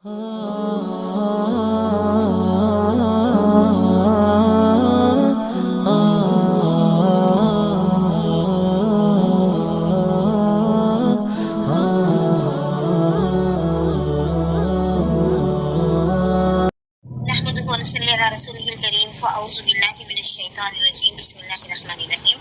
نحمده ونصلي على رسوله الكريم فأعوذ بالله من الشيطان الرجيم بسم الله الرحمن الرحيم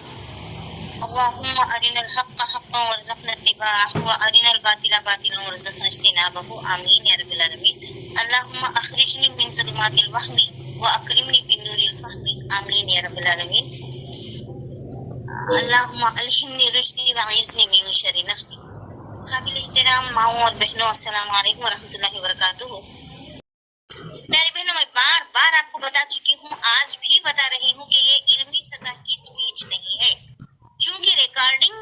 اللهم أرنا الحق حقا وارزقنا اتباعه وأرنا الباطل باطلا وارزقنا اجتنابه آمين يا رب العالمين اللهم أخرجني من ظلمات الوهم وأكرمني بالنور الفهم آمين يا رب العالمين اللهم ألهمني رشدي وأعذني من شر نفسي. قابل احترام ماؤں اور بہنوں، السلام علیکم ورحمۃ اللہ وبرکاتہ. میری بہنوں، میں بار بار آپ کو بتا چکی ہوں، آج بھی بتا رہی ہوں کہ یہ علمی سطح کی اسپیچ نہیں ہے. چونکہ ریکارڈنگ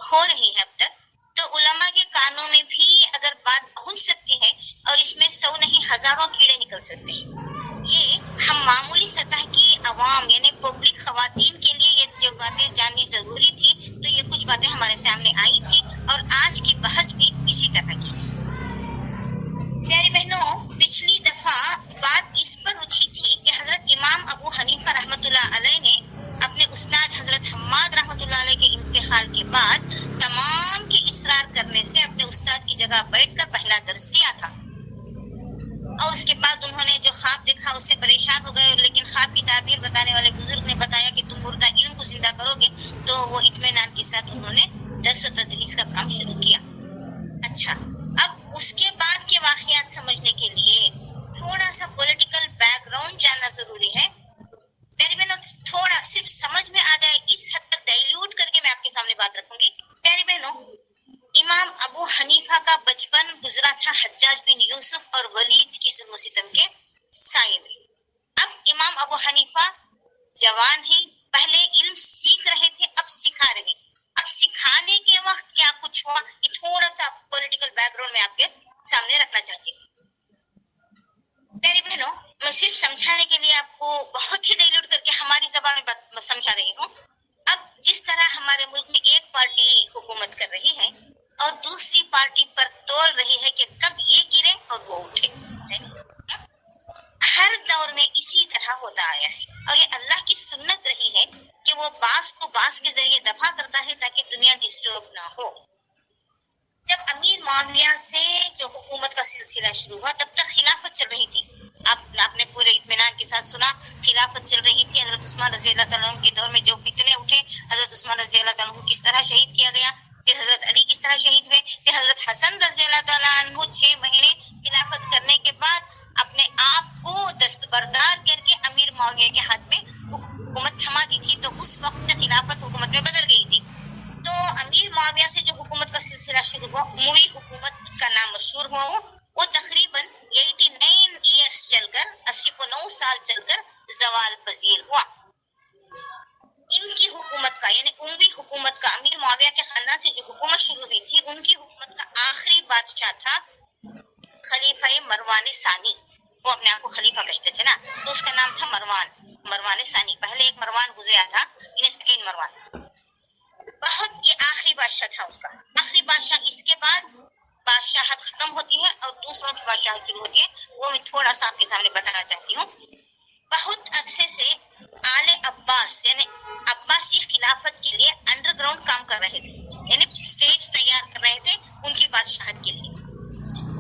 ہو رہی ہے اب تک، تو علماء کے کانوں میں بھی اگر بات پہنچ سکتی ہے اور اس میں 100 نہیں ہزاروں کیڑے نکل سکتے ہیں. یہ ہم معمولی سطح کی عوام یعنی پبلک خواتین کے لیے یہ جو باتیں جاننی ضروری تھی، تو یہ کچھ باتیں ہمارے سامنے آئی تھی اور آج کی بحث بھی اسی طرح کی. پیاری بہنوں، پچھلی دفعہ بات اس پر رکی تھی کہ حضرت امام ابو حنیفہ رحمۃ اللہ علیہ نے اپنے استاد حضرت حماد رحمۃ اللہ علیہ کے انتقال کے بعد تمام کے اصرار کرنے سے اپنے استاد کی جگہ بیٹھ کر پہلا درس دیا تھا. اور اس کے بعد انہوں نے جو خواب دیکھا اس سے پریشان ہو گئے، لیکن خواب کی تعبیر بتانے والے بزرگ نے بتایا کہ تم مردہ علم کو زندہ کرو گے، تو وہ اطمینان کے ساتھ انہوں نے درس و تدریس کا کام شروع کیا. اچھا، اب اس کے بعد کے واقعات سمجھنے کے لیے تھوڑا سا پولیٹیکل بیک گراؤنڈ جاننا ضروری ہے. میری بہنوں، تھوڑا صرف سمجھ میں آ جائے اس حد تک ڈائلیوٹ کر کے میں آپ کے سامنے بات رکھوں گی. پیاری بہنوں، امام ابو حنیفہ کا بچپن گزرا تھا حجاج بن یوسف اور ولید کی ظلم و ستم کے سائے میں. اب امام ابو حنیفہ جوان ہی، پہلے علم سیکھ رہے تھے، اب سکھا رہے. اب سکھانے کے وقت کیا کچھ ہوا، یہ تھوڑا سا پولیٹیکل بیک گراؤنڈ میں آپ کے سامنے رکھنا چاہتی ہوں. پیاری بہنوں، میں صرف سمجھانے کے لیے آپ کو بہت ہی ڈائلیوٹ کر کے ہماری زبان میں سمجھا رہی ہوں. اب جس طرح ہمارے ملک میں ایک پارٹی حکومت کر رہی ہے اور دوسری پارٹی پر تول رہی ہے کہ کب یہ گرے اور وہ اٹھے، ہر دور میں اسی طرح ہوتا آیا ہے اور یہ اللہ کی سنت رہی ہے کہ وہ باس کو باس کے ذریعے دفع کرتا ہے تاکہ دنیا ڈسٹرب نہ ہو. جب امیر معاویہ سے جو حکومت کا سلسلہ شروع ہوا، تب تک خلافت چل رہی تھی. آپ نے پورے اطمینان کے ساتھ سنا، خلافت چل رہی تھی. حضرت عثمان رضی اللہ تعالیٰ عنہ کے دور میں جو فتنے اٹھے، حضرت عثمان رضی اللہ تعالیٰ عنہ کس طرح شہید کیا گیا، پھر حضرت علی کس طرح شہید ہوئے، پھر حضرت حسن رضی اللہ تعالیٰ عنہ 6 مہینے خلافت کرنے کے بعد اپنے آپ کو دستبردار کر کے امیر معاویہ کے ہاتھ میں حکومت تھما دی تھی. تو اس وقت سے خلافت حکومت میں بدل گئی تھی. تو امیر معاویہ سے جو حکومت کا سلسلہ شروع ہوا، اموی حکومت کا نام مشہور ہوا، وہ تقریباً 89 ایئرس چل کر 89 سال چل کر زوال پذیر ہوا. ان کی حکومت کا یعنی اموی حکومت کا، امیر معاویہ کے خاندان سے جو حکومت شروع ہوئی تھی، ان کی حکومت کا آخری بادشاہ تھا خلیفہ مروان ثانی. وہ اپنے آپ کو خلیفہ کہتے تھے نا، تو اس کا نام تھا مروان ثانی. پہلے ایک مروان گزرا تھا، انہیں سیکنڈ مروان. بہت یہ آخری بادشاہ تھا اس کا، آخری بادشاہ. اس کے بعد بادشاہت ختم ہوتی ہے اور دوسروں کی بادشاہت شروع ہوتی ہے. وہ میں تھوڑا سا آپ کے سامنے بتانا چاہتی ہوں. بہت عرصے سے آل عباس یعنی عباسی خلافت کے لیے انڈر گراؤنڈ کام کر رہے تھے، یعنی اسٹیج تیار کر رہے تھے ان کی بادشاہت کے لیے.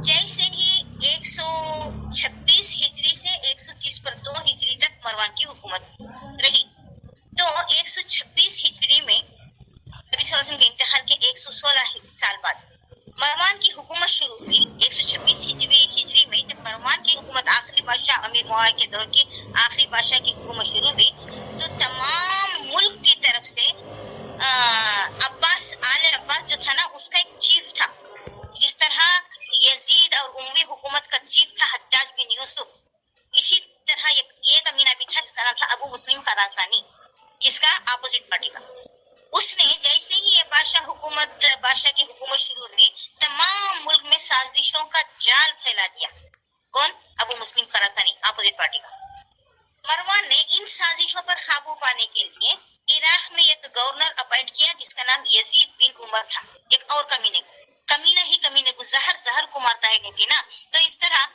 جیسے ہی 126 ہجری سے 132 ہجری تک مروان کی حکومت رہی، تو 126 ہجری میں نبی صلی اللہ علیہ وسلم کے انتقال کے 116 سال بعد مروان کی حکومت شروع ہوئی. 126 ہجری میں جب مروان کی حکومت آخری بادشاہ امیر معاویہ کے دور کی آخری بادشاہ کی حکومت شروع ہوئی، تو تمام ملک کی طرف سے آل عباس جو تھا نا، اس کا ایک چیف تھا. جس طرح یزید اور اموی حکومت کا چیف تھا حجاج بن یوسف، اسی طرح ایک امینہ بھی تھا جس کا نام تھا ابو مسلم خراسانی. کس کا؟ اپوزٹ پارٹی کا. اس نے جیسے ہی یہ بادشاہ کی حکومت شروع ہوئی، تمام ملک میں سازشوں کا جال پھیلا دیا. کون؟ ابو مسلم خراسانی، اپوزٹ پارٹی کا. مروان نے ان سازشوں پر قابو پانے کے لیے عراق میں ایک گورنر اپائنٹ کیا جس کا نام یزید بن عمر تھا. ایک اور کمینے کو زہر کو مارتا ہے کہتے نا، تو اس طرح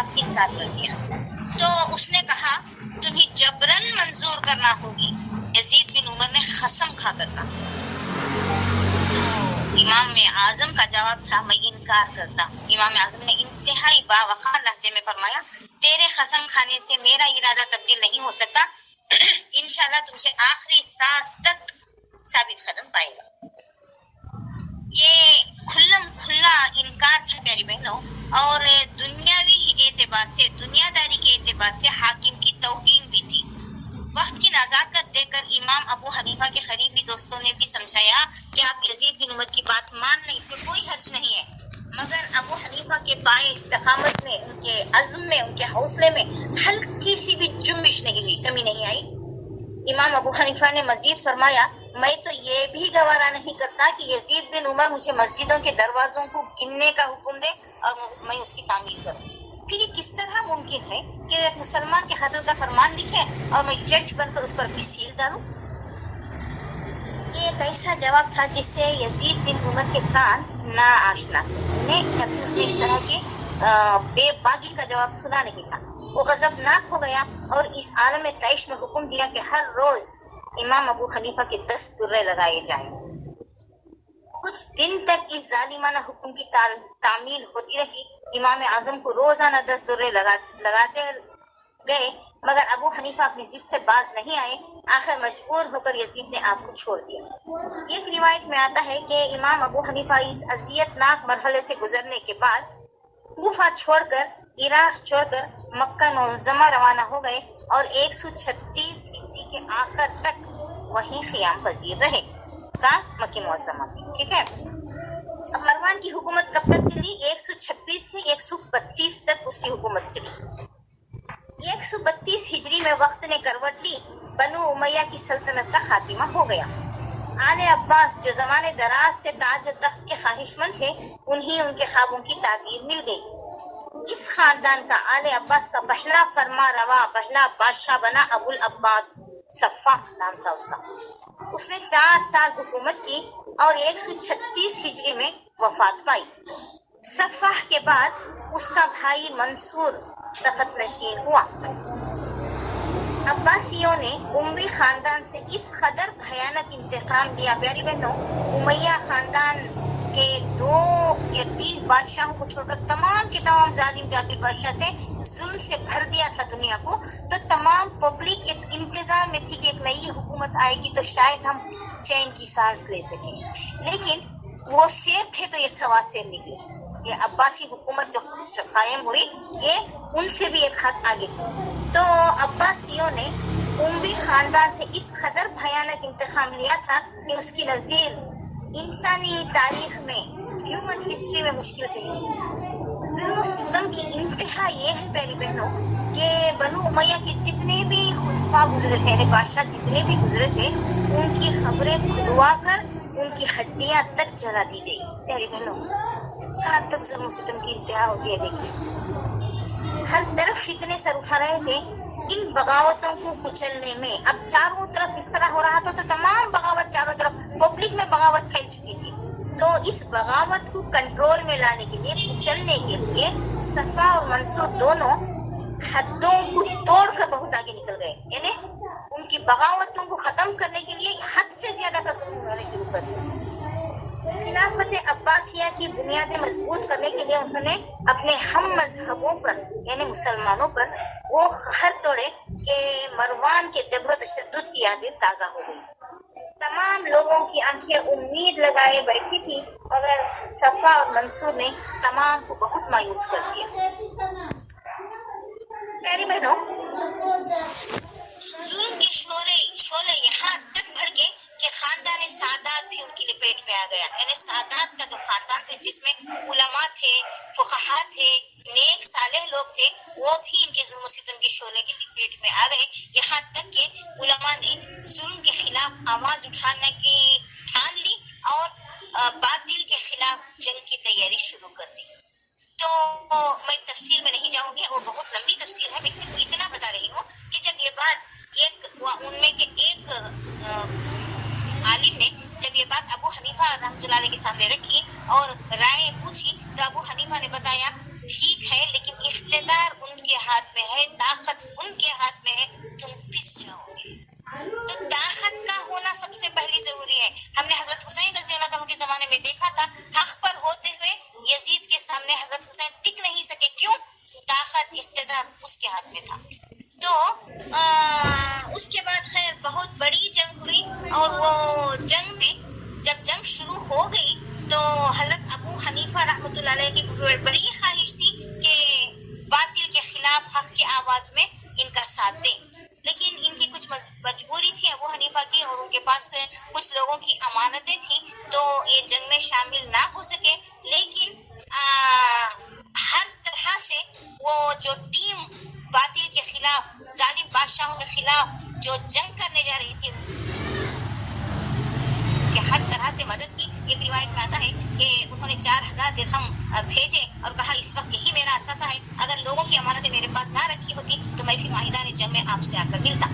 آپ کی انکار کر دیا. تو اس نے کہا تمہیں جبرن منظور کرنا ہوگی. یزید بن عمر نے قسم کھا کر کہا. امام اعظم کا جواب تھا میں انکار کرتا ہوں. امام اعظم نے انتہائی باوقار لہجے میں فرمایا تیرے قسم کھانے سے میرا ارادہ تبدیل نہیں ہو سکتا. انشاءاللہ تم سے آخری سانس تک ثابت قدم پائے گا. یہ کھلم کھلا انکار تھا پیاری بہنوں, اور دنیاوی اعتبار سے, دنیا داری کے اعتبار سے حاکم کی توہین بھی تھی. وقت کی نزاکت دیکھ کر امام ابو حنیفہ کے قریبی دوستوں نے بھی سمجھایا کہ آپ یزید بن عمر کی بات مان لیں, اس میں کوئی حرج نہیں ہے. مگر ابو حنیفہ کے پائے استقامت میں, ان کے عزم میں, ان کے حوصلے میں ہلکی سی بھی جنبش نہیں ہوئی, کمی نہیں آئی. امام ابو حنیفہ نے مزید فرمایا میں تو یہ بھی گوارا نہیں کرتا کہ یزید بن عمر مجھے مسجدوں کے دروازوں کو گننے کا حکم دے اور میں اس کی تعمیل کروں. پھر یہ کس طرح ممکن ہے کہ ایک مسلمان کے قتل کا فرمان لکھے اور میں جج بن کر اس پر بھی سیل ڈالوں؟ یہ ایک ایسا جواب تھا جس سے یزید بن عمر کے کان نا آشنا تھے. کبھی اس نے اس طرح کے بے باغی کا جواب سنا نہیں تھا. وہ غضبناک ہو گیا اور اس عالم طیش میں حکم دیا کہ ہر روز امام ابو حنیفہ کے 10 درے لگائے جائیں. کچھ دن تک اس ظالمانہ حکم کی تعمیل ہوتی رہی. امام اعظم کو روزانہ 10 درے لگاتے گئے, مگر ابو حنیفہ اپنی ضد سے باز نہیں آئے. آخر مجبور ہو کر یزید نے آپ کو چھوڑ دیا. ایک روایت میں آتا ہے کہ امام ابو حنیفہ اس اذیت ناک مرحلے سے گزرنے کے بعد کوفہ چھوڑ کر, عراق چھوڑ کر مکہ معظمہ روانہ ہو گئے اور 136 ہجری کے آخر تک وہیں قیام پذیر رہے. کہاں؟ مکہ معظمہ میں. ٹھیک ہے. اب مروان کی حکومت کب تک چلی؟ 126 سے 132 تک اس کی حکومت چلی. 132 ہجری میں وقت نے کروٹ لی. بنو امیہ کی سلطنت کا خاتمہ ہو گیا. آل عباس جو زمانے دراز سے تاج و تخت کے خواہش مند تھے, انہیں ان کے خوابوں کی تعبیر مل گئی. اس خاندان کا, آل عباس کا پہلا فرما روا, پہلا بادشاہ بنا ابو العباس. صفاح نام تھا اس کا. اس نے 4 سال حکومت کی اور 136 ہجری میں وفات پائی. صفاح کے بعد اس کا بھائی منصور تخت نشین ہوا. عباسیوں نے اموی خاندان سے اس قدر بھیانک انتقام لیا پیاری بہنوں. امیہ خاندان کے 2 یا 3 بادشاہوں کو چھوڑ کر تمام کے تمام ظالم جابر بادشاہ تھے, ظلم سے بھر دیا تھا دنیا کو. تو تمام پبلک ایک انتظار میں تھی کہ ایک نئی حکومت آئے گی تو شاید ہم چین کی سانس لے سکیں. لیکن وہ شیر تھے تو یہ سوا شیر نکلے. یہ عباسی حکومت جو قائم ہوئی یہ ان سے بھی ایک ہاتھ آگے تھی. تو عباسیوں نے اموی خاندان سے اس قدر بھیانک انتقام لیا تھا کہ اس کی نظیر انسانی تاریخ میں, ہیومن ہسٹری میں مشکل سے نہیں. ظلم و ستم کی انتہا یہ ہے پیاری بہنوں کہ بنو امیہ کے جتنے بھی خلفاء گزرے تھے, یعنی بادشاہ جتنے بھی گزرے تھے, ان کی خبریں کھدوا کر ان کی ہڈیاں تک جلا دی گئی. پیاری بہنوں کہاں تک ظلم و ستم کی انتہا ہوتی ہے دیکھیے. ہر طرف فتنے سر اٹھا رہے تھے ان بغاوتوں کو کچلنے میں. اب چاروں طرف اس طرح ہو رہا تھا تو تمام بغاوت چاروں طرف پبلک میں بغاوت پھیل چکی تھی. تو اس بغاوت کو کنٹرول میں لانے کے لیے, کچلنے کے لیے صفا اور منصور دونوں حدوں کو توڑ کر بہت آگے نکل گئے. یعنی ان کی بغاوتوں کو ختم کرنے کے لیے حد سے زیادہ قسم اٹھانے شروع کر دیا. خلافت عباسیہ کی بنیادیں مضبوط کرنے کے لیے انہوں نے اپنے ہم مذہبوں پر, یعنی مسلمانوں پر وہ قہر توڑے کہ مروان کے جبر و تشدد کی یادیں تازہ ہو گئی. تمام لوگوں کی آنکھیں امید لگائے بیٹھی تھی, مگر صفا اور منصور نے تمام کو بہت مایوس کر دیا. پیاری بہنوں, ظلم کے شعلے یہاں تک بھڑکے کہ خاندان سادات بھی ان کی لپیٹ میں آ گیا. یعنی سادات کا جو خاندان تھے جس میں علماء تھے, فقہاء تھے, نیک صالح لوگ تھے, وہ بھی ان کے ظلم و ستم کے شعلے کی لپیٹ میں آ گئے. یہاں تک کہ علماء نے ظلم کے خلاف آواز اٹھانے کی ٹھان لی اور باطل کے خلاف جنگ کی تیاری شروع کر دی. تو میں تفصیل میں نہیں جاؤں گی, وہ بہت لمبی تفصیل ہے. میں صرف اتنا بتا رہی ہوں کہ جب یہ بات ان میں کے ایک عالم نے جب یہ بات ابو حنیفہ رحمۃ اللہ علیہ کے سامنے رکھی اور رائے پوچھی, تو ابو حنیفہ نے بتایا ٹھیک ہے لیکن اقتدار بڑی خواہش تھی کہ باطل کے خلاف حق کی آواز میں ان کا ساتھ دیں، لیکن ان کی کچھ مجبوری تھی ابو حنیفہ کی، اور ان کے پاس کچھ لوگوں کی امانتیں تھیں، تو یہ جنگ میں شامل نہ ہو سکے۔ لیکن ہر طرح سے وہ جو ٹیم باطل کے خلاف، ظالم بادشاہوں کے خلاف جو جنگ کرنے جا رہی تھی، کہ ہر طرح سے مدد کی۔ ایک روایت میں آتا ہے کہ انہوں نے 4000 درہم بھیجے اور کہا اس وقت یہی میرا اثاثہ ہے، اگر لوگوں کی امانتیں میرے پاس نہ رکھی ہوتی تو میں بھی میدان جنگ میں آپ سے آ کر ملتا۔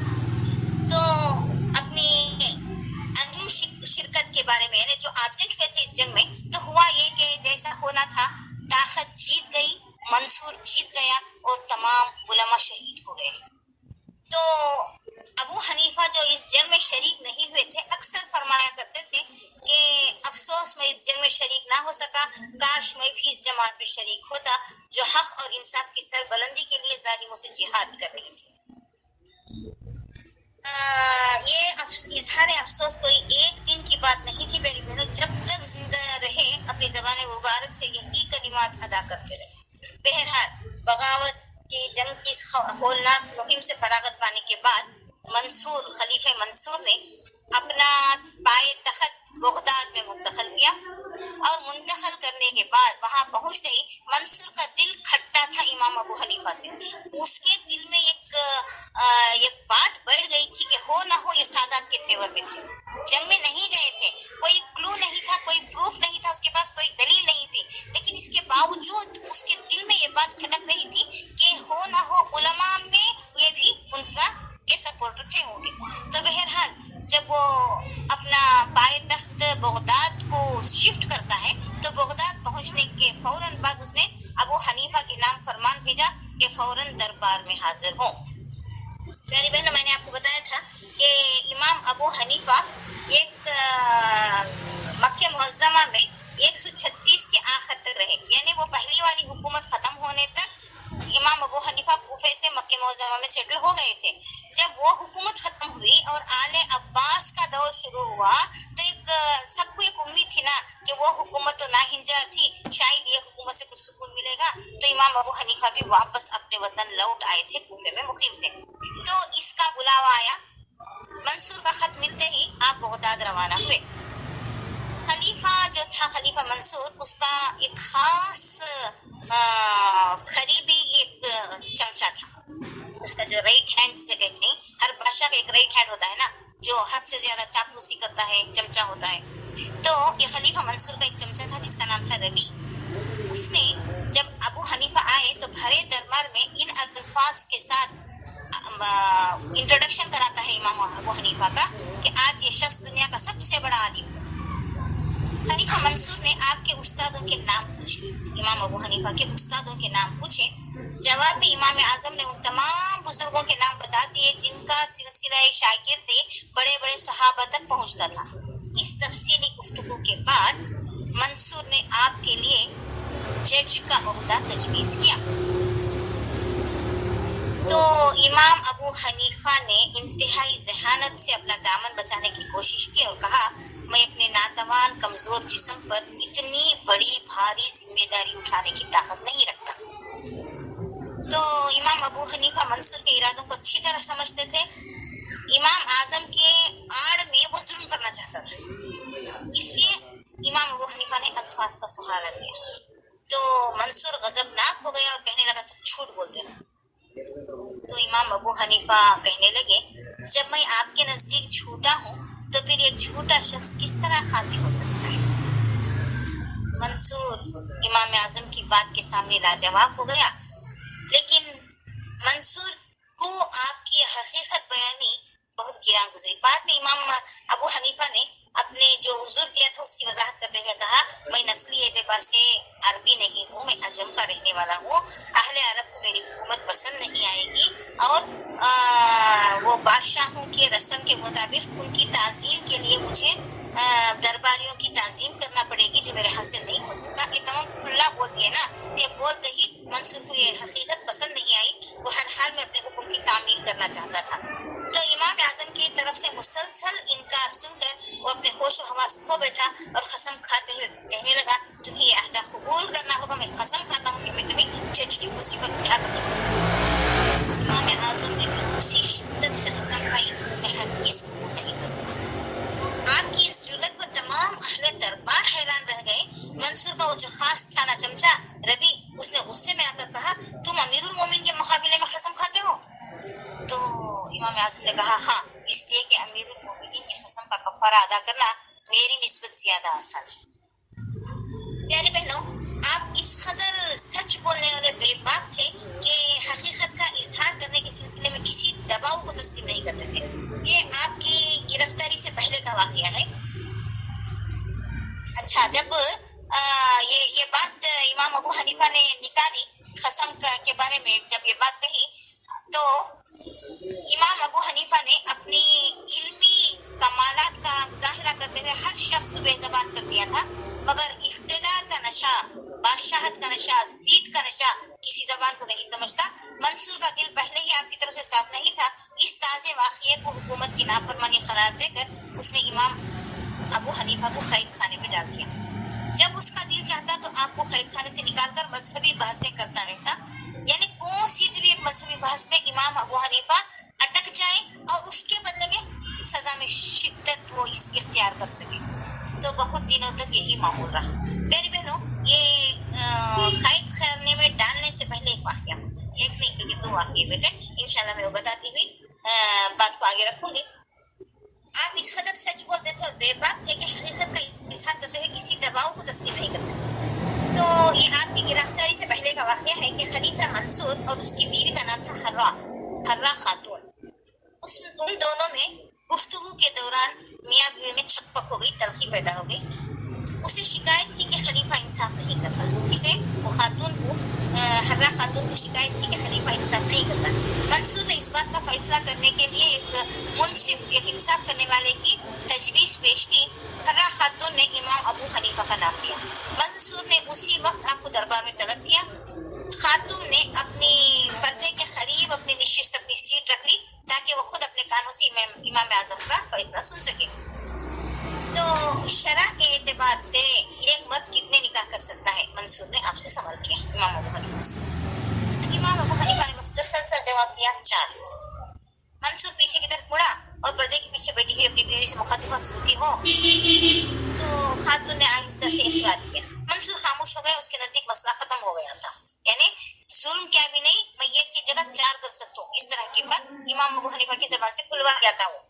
تو اپنی عدم شرکت کے بارے میں، یعنی جو آبزینٹ ہوئے تھے اس جنگ میں، تو ہوا یہ کہ جیسا ہونا تھا، طاقت جیت گئی، منصور جیت گیا اور تمام علماء شہید ہو گئے۔ تو ابو حنیفہ جو اس جنگ میں شریک نہیں ہوئے تھے، اکثر فرمایا کرتے تھے کہ افسوس میں اس جنگ میں شریک نہ ہو سکا، کاش میں بھی اس جماعت میں شریک ہوتا جو حق اور انصاف کی سربلندی کے لیے ظالموں سے جہاد کر رہی تھی۔ یہ اظہار افسوس کوئی ایک دن کی بات نہیں تھی میری بہنوں، جب تک زندہ رہے اپنی زبان مبارک سے یہی کلمات ادا کرتے رہے۔ بہرحال بغاوت کی جنگ کی اس ہولناک مہم سے فراغت پانے کے بعد منصور، خلیفہ منصور نے اپنا پائے تخت بغداد میں منتقل کیا، اور منتقل کرنے کے بعد وہاں پہنچتے ہی منصور کا دل کھٹا تھا امام ابو حنیفہ سے۔ اس کے دل میں ایک بات بیٹھ گئی تھی کہ ہو نہ ہو یہ سادات کے فیور میں تھے، جنگ میں نہیں گئے تھے، کوئی کلو نہیں تھا، کوئی پروف نہیں تھا، اس کے پاس کوئی دلیل نہیں تھی، لیکن اس کے باوجود اس کے دل میں یہ بات کھٹک رہی تھی کہ ہو نہ ہو علماء میں یہ بھی ان کا کے سپورٹر تھے ہوں گے۔ تو بہرحال جب وہ اپنا پائے تخت بغداد کو شفٹ کرتا ہے تو بغداد پہنچنے کے فوراً بعد اس نے ابو حنیفہ کے نام فرمان بھیجا کہ فوراً دربار میں حاضر ہوں۔ پیاری بہنوں، میں نے آپ کو بتایا تھا کہ امام ابو حنیفہ ایک مکہ معظمہ میں 136 کے آخر تک رہے، یعنی وہ پہلی والی حکومت ختم ہونے تک امام ابو حنیفہ کوفے سے مکہ معظمہ میں سیٹل ہو گئے تھے۔ جب وہ حکومت ختم ہوئی اور آل عباس کا دور شروع ہوا تو سب کو ایک امید تھی نا کہ وہ حکومت تو ناہنجا تھی، شاید یہ حکومت سے کچھ سکون ملے گا، تو امام ابو حنیفہ بھی واپس اپنے وطن لوٹ آئے تھے، کوفے میں مقیم تھے۔ تو اس کا بلاوا آیا، منصور کا خط ملتے ہی آپ بغداد روانہ ہوئے۔ خلیفہ جو تھا، خلیفہ منصور، اس کا ایک خاص قریبی ایک چمچا تھا، اس کا جو رائٹ ہینڈ سے کہتے ہیں، ہر بادشاہ کا ایک رائٹ ہینڈ ہوتا ہے نا، جو حد سے زیادہ چاپلوسی کرتا ہے، چمچا ہوتا ہے۔ تو یہ خلیفہ منصور کا ایک چمچا تھا جس کا نام تھا ربی۔ اس نے جب ابو حنیفہ آئے تو بھرے دربار میں ان الفاظ کے ساتھ انٹروڈکشن کراتا ہے امام ابو حنیفہ کا کہ آج یہ شخص دنیا کا سب سے بڑا عالم ہے۔ خلیفہ منصور نے آپ کے استادوں کے نام پوچھے، امام ابو حنیفہ کے استادوں کے نام پوچھے۔ جواب میں امام اعظم نے ان تمام بزرگوں کے نام بتا دیے جن کا سلسلہ شاگرد بڑے بڑے صحابہ تک پہنچتا تھا۔ اس تفصیلی گفتگو کے بعد منصور نے آپ کے لیے جج کا عہدہ تجویز کیا۔ تو امام ابو حنیفہ نے انتہائی ذہانت سے اپنا دامن بچانے کی کوشش کی اور کہا، میں اپنے ناتوان کمزور جسم پر اتنی بڑی بھاری ذمہ داری اٹھانے کی طاقت نہیں رکھتا۔ تو امام ابو حنیفہ منصور کے ارادوں کو اچھی طرح سمجھتے تھے۔ امام اعظم کے آڑ میں وہ ظلم کرنا چاہتا تھا، اس لیے امام ابو حنیفہ نے الفاظ کا سہارا لیا۔ تو منصور غضبناک ہو گیا اور کہنے لگا، تم جھوٹ بولتے ہو۔ تو امام ابو حنیفہ کہنے لگے، جب میں آپ کے نزدیک جھوٹا ہوں تو پھر ایک جھوٹا شخص کس طرح قاضی ہو سکتا ہے؟ منصور امام اعظم کی بات کے سامنے لاجواب ہو گیا، لیکن منصور کو آپ کی حقیقت بیانی بہت گراں گزری۔ بعد میں امام ابو حنیفہ نے اپنے جو حضور دیا تھا اس کی وضاحت کرتے ہوئے کہا، میں نسلی اعتبار سے عربی نہیں ہوں، میں عجم کا رہنے والا ہوں، اہل عرب کو میری حکومت پسند نہیں آئے گی، اور وہ بادشاہوں کے رسم کے مطابق ان کی تعظیم کے لیے مجھے درباریوں کی تعظیم کرنا پڑے گی، جو میرے ہاتھ سے نہیں ہو سکتا۔ یہ تمام کھلا بول دیا نا، یہ بولتے ہی منصور کو یہ حقیقت پسند نہیں آئی، وہ ہر حال میں اپنے حکم کی تعمیل کرنا چاہتا تھا۔ تو امام اعظم کی طرف سے مسلسل انکار سن کر وہ اپنے ہوش و حواس کھو بیٹھا اور قسم کھاتے ہوئے کہنے لگا، تمہیں یہ عہدہ قبول کرنا ہوگا، میں قسم بادشاہ کسی زبان کو نہیں سمجھتا. منصور کا دل پہلے ہی آپ کی طرف سے صاف نہیں تھا. اس تازے واقعے کو حکومت کی نافرمانی قرار دے کر اس نے امام ابو حنیفہ کو قید خانے میں ڈال دیا. جب اس کا دل چاہتا تو آپ کو قید خانے سے نکال کر مذہبی بحثیں کرتا رہتا. یعنی کون سی بھی ایک مذہبی بحث میں امام ابو حنیفہ اٹک جائے اور اس کے بدلے میں سزا میں شدت وہ اختیار کر سکے. تو بہت دنوں تک یہی معمول رہا. میری بہنوں، یہ قید خانے میں ڈالنے سے پہلے ایک واقعہ، ایک نہیں بلکہ 2 واقعے ہوئے تھے. انشاءاللہ میں وہ بتاتی ہوئی بات کو آگے رکھوں گی. آپ اس قدر سچ بولتے تھے اور بے باک تھے کہ حقیقت کا اظہار کرتے ہوئے کسی دباؤ کو تسلیم نہیں کرتے تھے. تو یہ آپ کی گرفتاری سے پہلے کا واقعہ ہے کہ خلیفہ منصور اور اس کی بیوی کا نام تھا حرہ خاتون. ان دونوں میں گفتگو کے دوران میاں بیوی میں چھکپک ہو گئی، تلخی پیدا ہو گئی. اسے شکایت تھی کہ خلیفہ انصاف نہیں کرتا. اسے وہ خاتون کو حرہ خاتون کی شکایت تھی کہ خلیفہ انصاف نہیں کرتا. منصور نے اس بات کا فیصلہ کرنے کے لیے ایک منصف، ایک انصاف کرنے والے کی تجویز پیش کی. حرہ خاتون نے امام ابو حنیفہ کا نام لیا. منصور نے اسی وقت آپ کو دربار میں طلب کیا. خاتون نے اپنی پردے کے قریب اپنی نشست، اپنی سیٹ رکھ لی تاکہ وہ خود اپنے کانوں سے امام اعظم کا فیصلہ سن سکے. تو شرع کے اعتبار سے ایک مرد کتنے نکاح کر سکتا ہے؟ منصور نے آپ سے سوال کیا امام ابو حنیفہ سے. امام ابو حنیفہ نے مختصر سا جواب دیا 4. منصور پیچھے کی طرف مڑا اور پردے کے پیچھے بیٹھی ہوئی اپنی بیوی سے مخاطبہ سنتی ہو تو خاتون نے آہستہ سے اخراج کیا. منصور خاموش ہو گیا. اس کے نزدیک مسئلہ ختم ہو گیا تھا. یعنی ظلم کیا بھی نہیں، میں ایک کی جگہ 4 کر سکتا ہوں، اس طرح کی بات امام ابو حنیفہ کی زبان سے کھلوا گیا تھا وہ.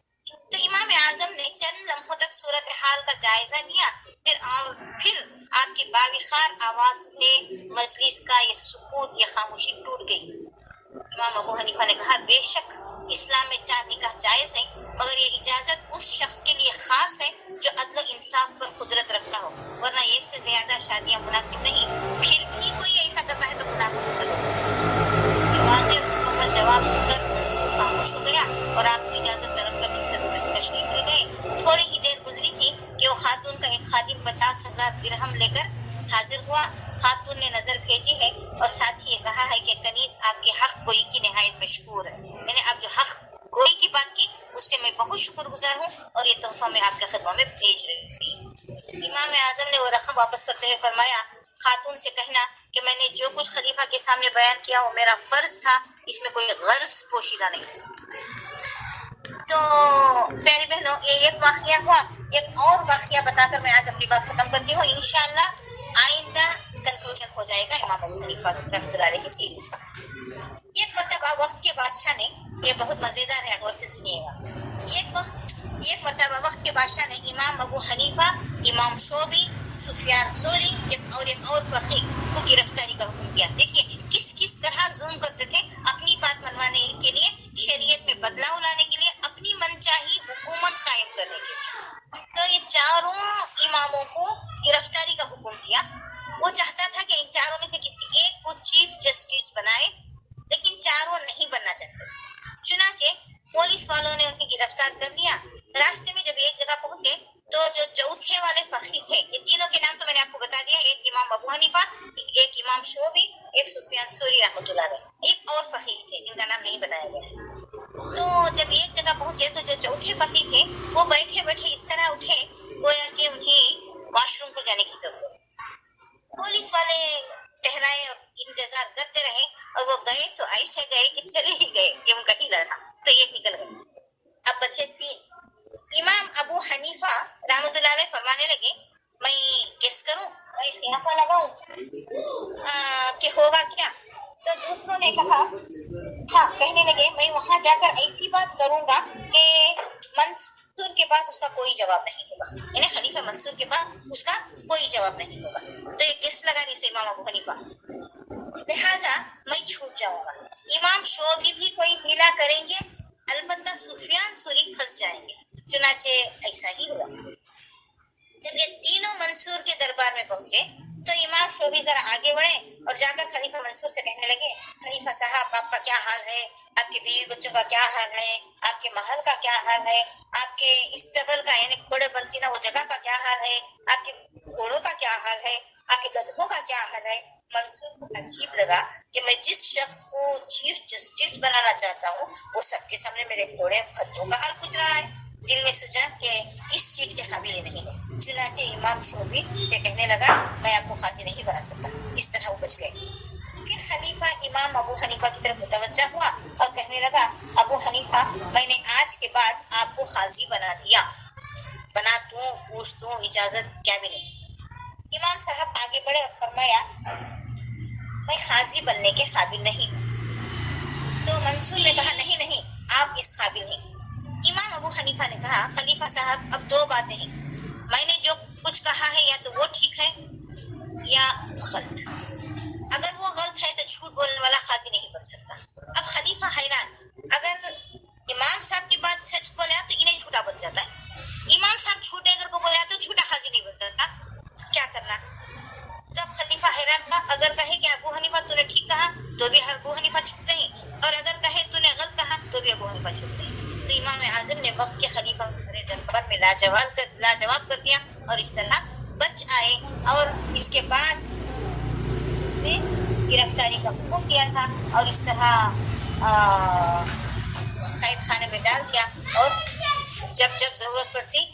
تو امام اعظم نے چند لمحوں تک صورتحال کا جائزہ لیا. پھر آپ کی باوقار آواز سے مجلس کا یہ سکوت، یہ خاموشی ٹوٹ گئی. امام ابو حنیفہ نے کہا، بے شک اسلام میں 4 نکاح جائز ہیں، مگر یہ اجازت اس شخص کے لیے خاص ہے جو عدل و انصاف پر قدرت رکھتا ہو، ورنہ 1 سے زیادہ شادیاں مناسب نہیں. پھر بھی کوئی ایسا کرتا ہے تو گناہ کو مرتکب. یہ واضح اور مکمل جواب سن کر منصور خاموش ہو گیا اور آپ کو اجازت طلب کرنے کی ضرورت سے تشریف لے گئے. تھوڑی ہی دیر گزری تھی کہ وہ خاتون کا ایک خادم 50,000 درہم لے کر حاضر ہوا. خاتون نے نظر بھیجی ہے اور ساتھ ہی یہ کہا ہے کہ کنیز آپ کے حق گوئی کی نہایت مشکور ہے. یعنی آپ جو حق گوئی کی بات کی اس سے میں بہت شکر گزار ہوں اور یہ تحفہ میں آپ کے خدمت میں بھیج رہی ہوں. امام اعظم نے وہ رقم واپس کرتے ہوئے فرمایا، خاتون سے کہنا کہ میں نے جو کچھ خلیفہ کے سامنے بیان کیا وہ میرا فرض تھا، اس میں کوئی غرض پوشیدہ نہیں تھا. تو پیاری بہنوں، یہ ایک واقعہ ہوا. ایک اور واقعہ بتا کر میں آج اپنی بات ختم کرتی ہوں. انشاءاللہ آئندہ کنکلوژن ہو جائے گا امام ابو حنیفہ رحمۃ اللہ علیہ کی سیریز کا. ایک مرتبہ وقت کے بادشاہ نے، یہ بہت مزیدار ہے، غور سے سنیے گا. ایک مرتبہ وقت کے بادشاہ نے امام ابو حنیفہ، امام شعبی، سفیان ثوری ایک اور فقیہ کو گرفتاری کا حکم دیا. دیکھیے کس طرح ظلم کرتے تھے اپنی بات منوانے کے لیے، شریعت میں بدلاؤ لانے کے لیے، اپنی منچاہی حکومت قائم کرنے کے لیے. تو یہ 4 اماموں کو گرفتاری کا حکم دیا. وہ چاہتا تھا کہ ان 4 میں سے کسی ایک کو چیف جسٹس بنائے، لیکن 4 نہیں بننا چاہتے. چنانچہ پولیس والوں نے ان کی گرفتار کر لیا. راستے میں جب ایک جگہ پہنچے تو جو چوتھے والے فقیہ تھے، یہ تینوں کے نام تو میں نے آپ کو بتا دیا، ایک امام ابو حنیفہ، ایک امام شعبی، ایک سفیان ثوری رحمۃ اللہ علیہ، ایک اور فقیہ تھے جن کا نام نہیں بتایا گیا ہے. تو جب ایک جگہ پہنچے تو جو چوتھے فقیہ تھے وہ بیٹھے بیٹھے اس طرح اٹھے گویا کہ انہیں واش روم کو جانے کی ضرورت. پولیس والے ٹہرائے اور انتظار کرتے رہے اور وہ گئے تو ایسے گئے کہ چلے ہی گئے، یہ ان کا ہیلا تھا. تو ایک نکل گئے. اب بچے 3. امام ابو حنیفہ رحمۃ اللہ علیہ فرمانے لگے، میں گیس کروں، میں خیافہ لگاؤں کہ ہوگا کیا؟ تو دوسروں نے کہا ہاں، کہنے لگے میں وہاں جا کر ایسی بات کروں گا کہ منصور کے پاس اس کا کوئی جواب نہیں ہوگا، یعنی خلیفہ منصور کے پاس اس کا کوئی جواب نہیں ہوگا. تو یہ گیس لگا نہیں سے امام ابو حنیفہ، لہٰذا میں چھوٹ جاؤں گا. امام شعبی بھی کوئی ہیلا کریں گے، البتہ سفیان ثوری پھنس جائیں گے. چنانچہ ایسا ہی ہوا. جب یہ تینوں منصور کے دربار میں پہنچے تو امام شعبی ذرا آگے بڑھے اور جا کر خلیفہ منصور سے کہنے لگے، خلیفہ صاحب آپ کا کیا حال ہے؟ آپ کے بیوی بچوں کا کیا حال ہے؟ آپ کے محل کا کیا حال ہے؟ آپ کے استبل کا یعنی گھوڑے بنتی نا وہ جگہ کا کیا حال ہے؟ آپ کے گھوڑوں کا کیا حال ہے؟ آپ کے گدھوں کا کیا حال ہے؟ منصور کو عجیب لگا کہ میں جس شخص کو چیف جسٹس بنانا چاہتا ہوں وہ سب کے سامنے میرے گھوڑے خطوں کا حال پوچھ رہا ہے۔ دل میں سوچا کہ اس سیٹ کے قابل ہی نہیں ہے۔ چنانچہ امام شعبی سے کہنے لگا میں آپ کو قاضی نہیں بنا سکتا۔ اس طرح وہ بچ گئے۔ پھر خلیفہ امام ابو حنیفہ کی طرف متوجہ ہوا اور کہنے لگا ابو حنیفہ میں نے آج کے بعد آپ کو قاضی بنا دیا، بنا دوں، پوچھ دوں، اجازت کیا بھی نہیں۔ امام صاحب آگے بڑھے اور فرمایا میں قاضی بننے کے قابل نہیں۔ تو منصور نے کہا نہیں نہیں آپ اس قابل نہیں۔ امام ابو حنیفہ نے کہا خلیفہ صاحب اب دو باتیں ہیں، میں نے جو کچھ کہا ہے یا تو وہ ٹھیک ہے یا غلط۔ اگر وہ غلط ہے تو جھوٹ بولنے والا قاضی نہیں بن سکتا۔ اب خلیفہ حیران، اگر امام صاحب کی بات سچ بولا تو انہیں جھوٹا بن جاتا ہے، امام صاحب جھوٹے اگر کو بولا تو جھوٹا قاضی نہیں بن سکتا، تو کیا کرنا؟ تو اب خلیفہ حیران تھا، اگر کہے کہ ابو حنیفہ تو نے ٹھیک کہا تو بھی ابو حنیفہ چھپ نہیں، اور اگر کہے تو نے غلط کہا تو بھی ابو حنیفہ چھپ نہیں۔ تو امام اعظم نے وقت کے خلیفہ کو بھرے دربار میں لاجواب کر دیا اور اس طرح بچ آئے، اور اس کے بعد اس نے گرفتاری کا حکم دیا تھا اور اس طرح قید خانے میں ڈال دیا، اور جب جب ضرورت پڑتی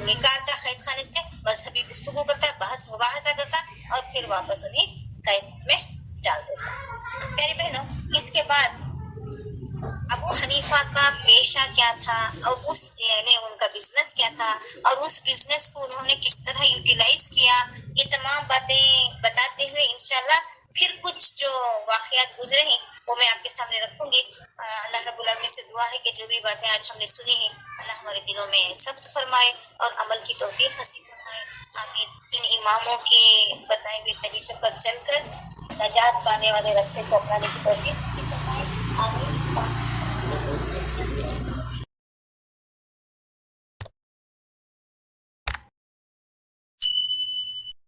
نکالتا قید خانے سے، مذہبی گفتگو کرتا، بحث مباحثہ کرتا اور پھر واپس انہیں قید میں ڈال دیتا۔ پیاری بہنوں، اس کے بعد ابو حنیفہ کا پیشہ کیا تھا اور یعنی ان کا بزنس کیا تھا، اور اس بزنس کو انہوں نے کس طرح یوٹیلائز کیا، یہ تمام باتیں بتاتے ہوئے انشاءاللہ پھر کچھ جو واقعات گزرے ہیں وہ میں آپ کے سامنے رکھوں گی۔ اللہ رب العالمین سے دعا ہے کہ جو بھی باتیں آج ہم نے سنی ہیں اللہ ہمارے دلوں میں ثبت فرمائے اور عمل کی توفیق نصیب فرمائے۔ آمین۔ ان اماموں کے بتائے ہوئے طریقے پر چل کر نجات پانے والے راستے کو اپنانے کی توفیق نصیب فرمائے۔